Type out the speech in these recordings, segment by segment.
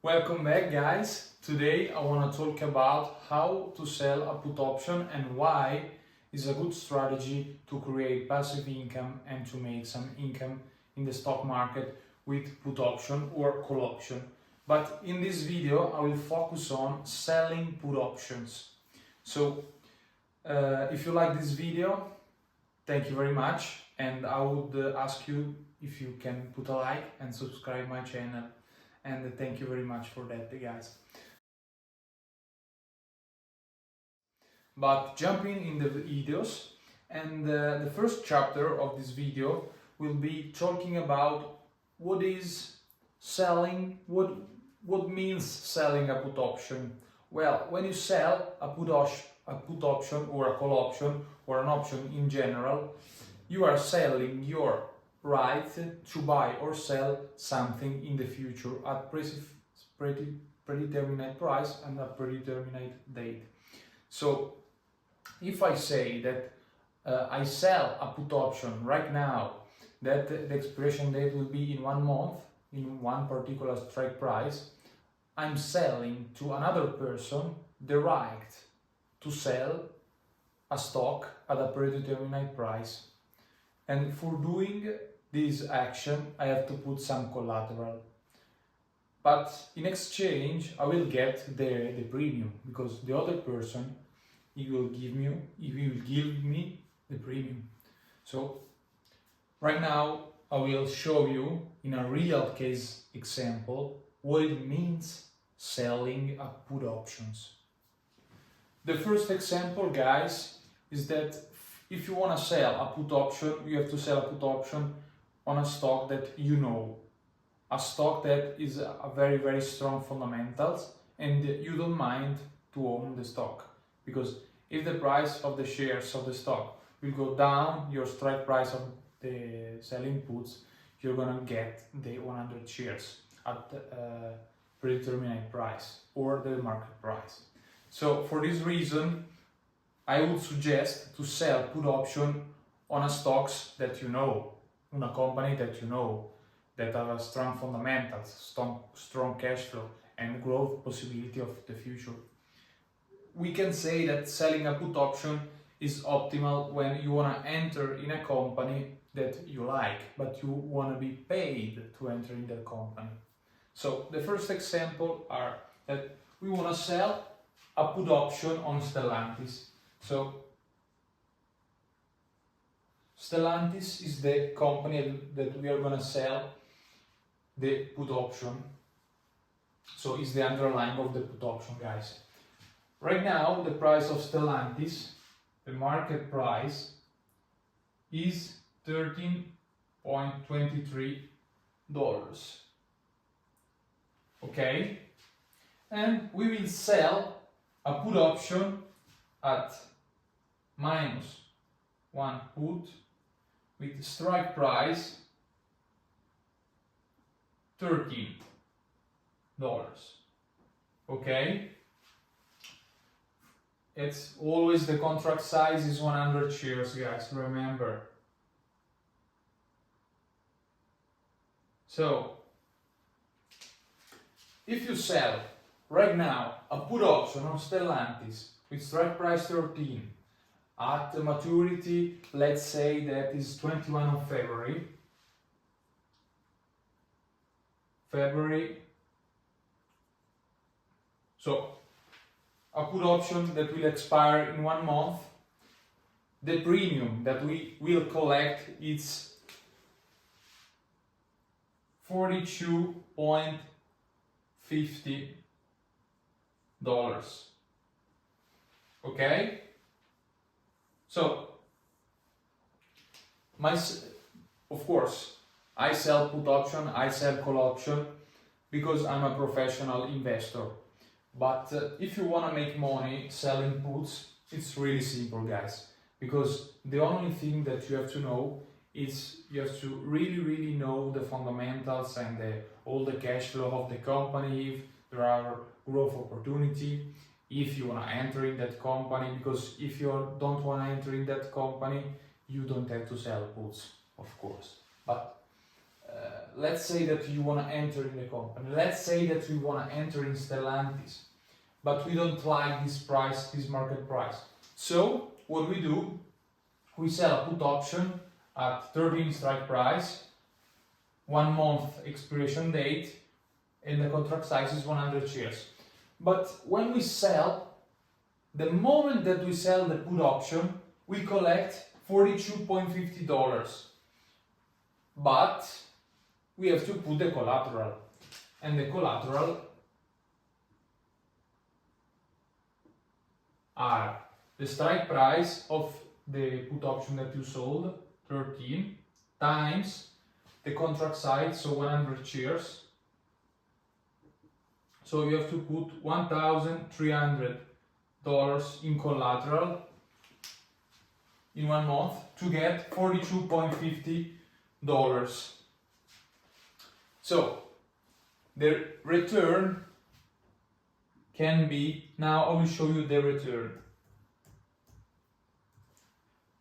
Welcome back, guys. Today I want to talk about how to sell a put option and why it's a good strategy to create passive income and to make some income in the stock market with put option or call option. But in this video I will focus on selling put options. So if you like this video, thank you very much, and I would ask you if you can put a like and subscribe my channel. And thank you very much for that, guys. But jumping in the videos, and the first chapter of this video will be talking about what is selling, what means selling a put option. Well, when you sell a put option or a call option or an option in general, you are selling your right to buy or sell something in the future at predetermined price and a predetermined date. So if I say that I sell a put option right now, that the expiration date will be in 1 month in one particular strike price, I'm selling to another person the right to sell a stock at a predetermined price. And for doing this action, I have to put some collateral. But in exchange, I will get the premium, because the other person, he will give me the premium. So right now, I will show you in a real case example what it means selling a put options. The first example, guys, is that if you want to sell a put option, you have to sell a put option on a stock that you know, a stock that is a very, very strong fundamentals, and you don't mind to own the stock, because if the price of the shares of the stock will go down, your strike price of the selling puts, you're gonna get the 100 shares at the predetermined price or the market price. So for this reason, I would suggest to sell put option on a stocks that you know, on a company that you know, that have a strong fundamentals, strong cash flow and growth possibility of the future. We can say that selling a put option is optimal when you want to enter in a company that you like, but you want to be paid to enter in that company. So the first example are that we want to sell a put option on Stellantis. So Stellantis is the company that we are going to sell the put option. So it's the underlying of the put option, guys. Right now, the price of Stellantis, the market price, is $13.23. Okay? And we will sell a put option at -1 put with strike price $13. Okay? It's always the contract size is 100 shares, guys, remember. So if you sell right now a put option on Stellantis with strike price 13 at the maturity, let's say that is 21 of February. So a put option that will expire in 1 month, the premium that we will collect is $42.50. Okay? So, of course, I sell put option, I sell call option because I'm a professional investor. But if you want to make money selling puts, it's really simple, guys. Because the only thing that you have to know is you have to really know the fundamentals and all the cash flow of the company, if there are growth opportunity, if you want to enter in that company, because if you don't want to enter in that company, you don't have to sell puts, of course. But let's say that you want to enter in the company. Let's say that we want to enter in Stellantis, but we don't like this price, this market price. So what we do, we sell a put option at 13 strike price, 1 month expiration date, and the contract size is 100 shares. But when we sell, the moment that we sell the put option, we collect $42.50. But we have to put the collateral, and the collateral are the strike price of the put option that you sold, 13, times the contract size, so 100 shares. So you have to put $1,300 in collateral in 1 month to get $42.50. So the return can be, now I will show you the return.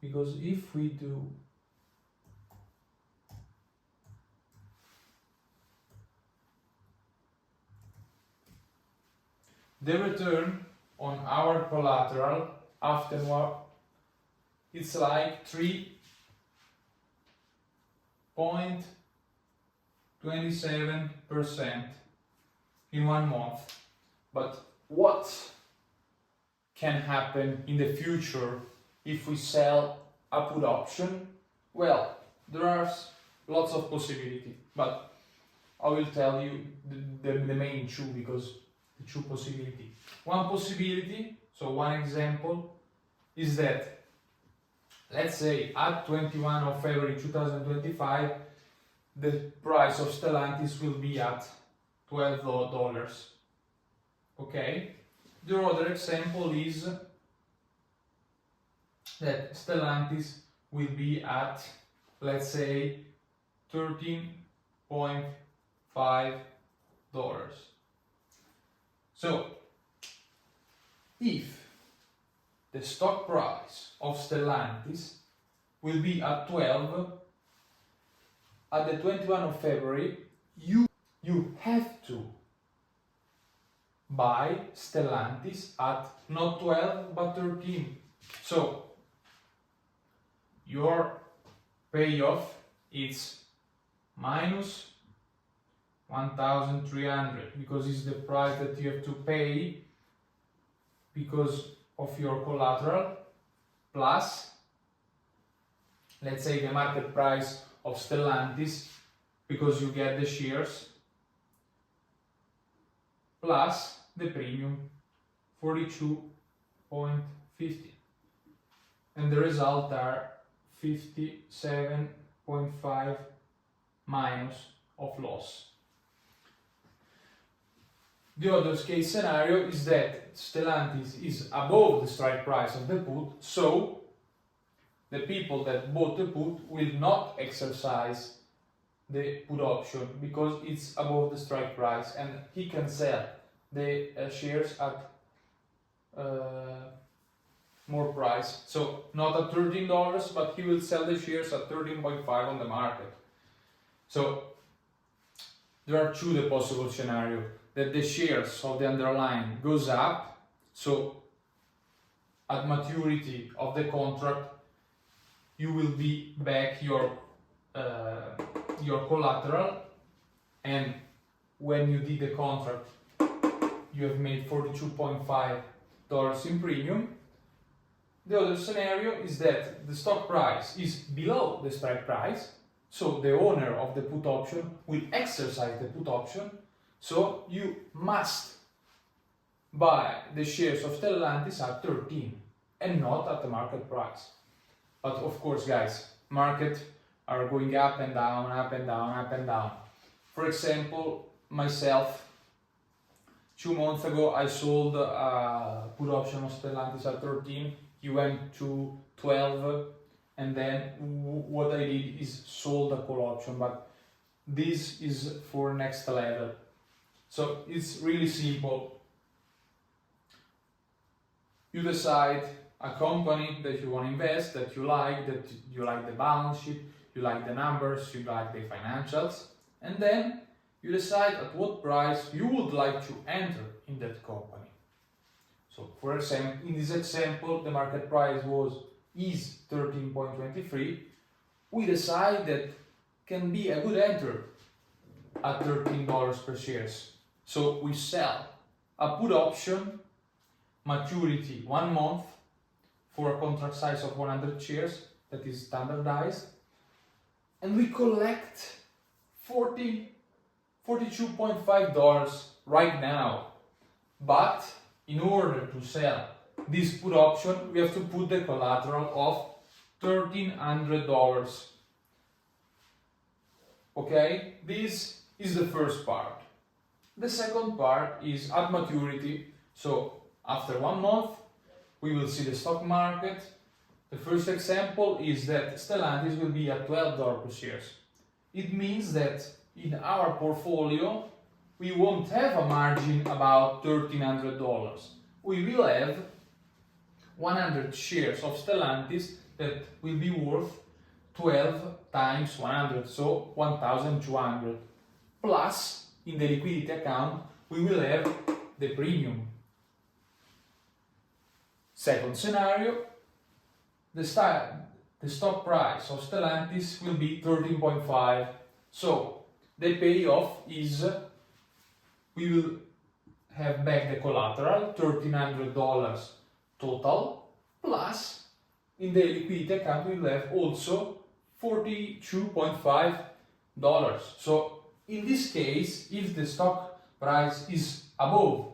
Because if we do the return on our collateral afterward, it's like 3.27% in 1 month. But what can happen in the future if we sell a put option? Well, there are lots of possibilities, but I will tell you the main two, because the two possibilities. One possibility, so one example, is that, let's say at 21 of February 2025, the price of Stellantis will be at $12. Okay? The other example is that Stellantis will be at, let's say, $13.5. So, if the stock price of Stellantis will be at 12 at the 21 of February, you have to buy Stellantis at not 12 but 13. So your payoff is minus 1,300, because it's the price that you have to pay because of your collateral, plus, let's say, the market price of Stellantis, because you get the shares, plus the premium, 42.50, and the result are 57.5 minus of loss. The other case scenario is that Stellantis is above the strike price of the put, so the people that bought the put will not exercise the put option because it's above the strike price, and he can sell the shares at more price. So not at $13, but he will sell the shares at 13.5 on the market. So there are two the possible scenarios. That the shares of the underlying goes up, so at maturity of the contract you will be back your collateral, and when you did the contract you have made $42.5 in premium. The other scenario is that the stock price is below the strike price, so the owner of the put option will exercise the put option. So you must buy the shares of Stellantis at 13 and not at the market price. But of course, guys, markets are going up and down, up and down, up and down. For example, myself, 2 months ago, I sold a put option of Stellantis at 13. He went to 12, and then what I did is sold a call option. But this is for next level. So it's really simple. You decide a company that you want to invest, that you like the balance sheet, you like the numbers, you like the financials, and then you decide at what price you would like to enter in that company. So for example, in this example, the market price is 13.23. We decide that can be a good enter at $13 per shares. So we sell a put option, maturity 1 month, for a contract size of 100 shares that is standardized, and we collect $42.5 right now. But in order to sell this put option, we have to put the collateral of $1,300. Okay, this is the first part. The second part is at maturity. So after 1 month, we will see the stock market. The first example is that Stellantis will be at $12 per shares. It means that in our portfolio, we won't have a margin about $1,300. We will have 100 shares of Stellantis that will be worth 12 times 100, so 1,200. Plus, in the liquidity account, we will have the premium. Second scenario, the stock price of Stellantis will be 13.5. So the payoff is we will have back the collateral, $1,300 total, plus in the liquidity account we will have also $42.5. So in this case, if the stock price is above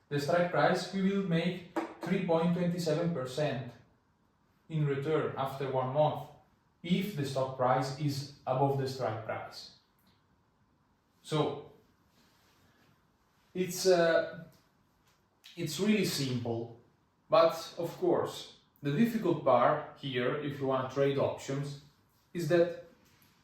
the strike price, we will make 3.27% in return after 1 month, if the stock price is above the strike price. So it's really simple, but of course the difficult part here, if you want to trade options, is that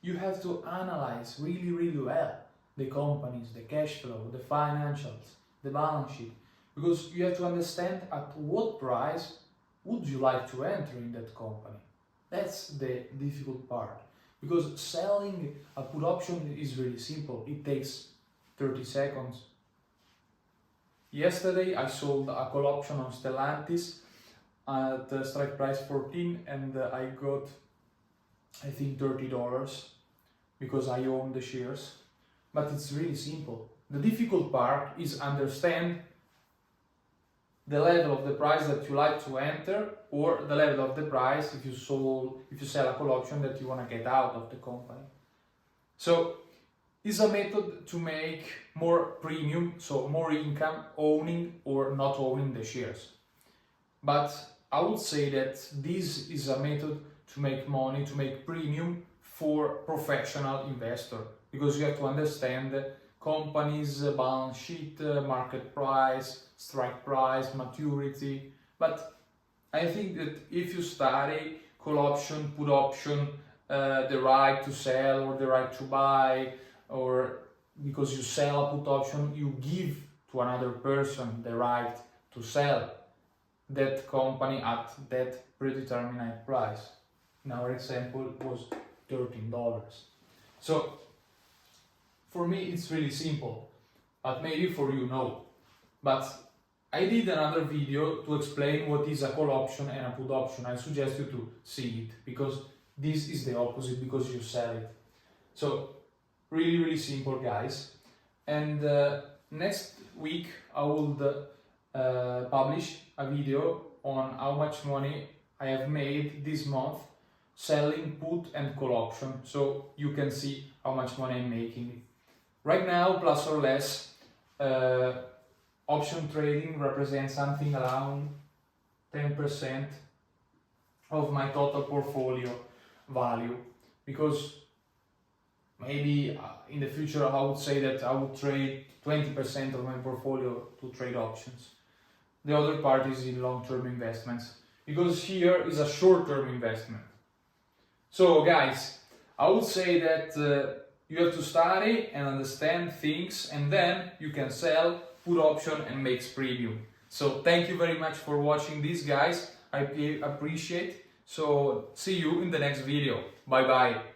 you have to analyze really well the companies, the cash flow, the financials, the balance sheet, because you have to understand at what price would you like to enter in that company. That's the difficult part, because selling a put option is really simple. It takes 30 seconds. Yesterday I sold a call option on Stellantis at the strike price 14, and I got, I think, $30 because I own the shares. But it's really simple. The difficult part is understand the level of the price that you like to enter, or the level of the price if you sell a call option that you want to get out of the company. So it's a method to make more premium, so more income owning or not owning the shares. But I would say that this is a method to make money, to make premium for professional investor, because you have to understand companies, balance sheet, market price, strike price, maturity. But I think that if you study call option, put option, the right to sell or the right to buy, or because you sell a put option, you give to another person the right to sell that company at that predetermined price. In our example, it was $13. So for me, it's really simple, but maybe for you, no. But I did another video to explain what is a call option and a put option. I suggest you to see it, because this is the opposite, because you sell it. So really simple, guys. And next week I will publish a video on how much money I have made this month selling put and call option, so you can see how much money I'm making. Right now, plus or less, option trading represents something around 10% of my total portfolio value, because maybe in the future I would say that I would trade 20% of my portfolio to trade options. The other part is in long-term investments, because here is a short-term investment. So guys, I would say that you have to study and understand things, and then you can sell, put option and make premium. So thank you very much for watching this, guys. I appreciate. So see you in the next video. Bye bye.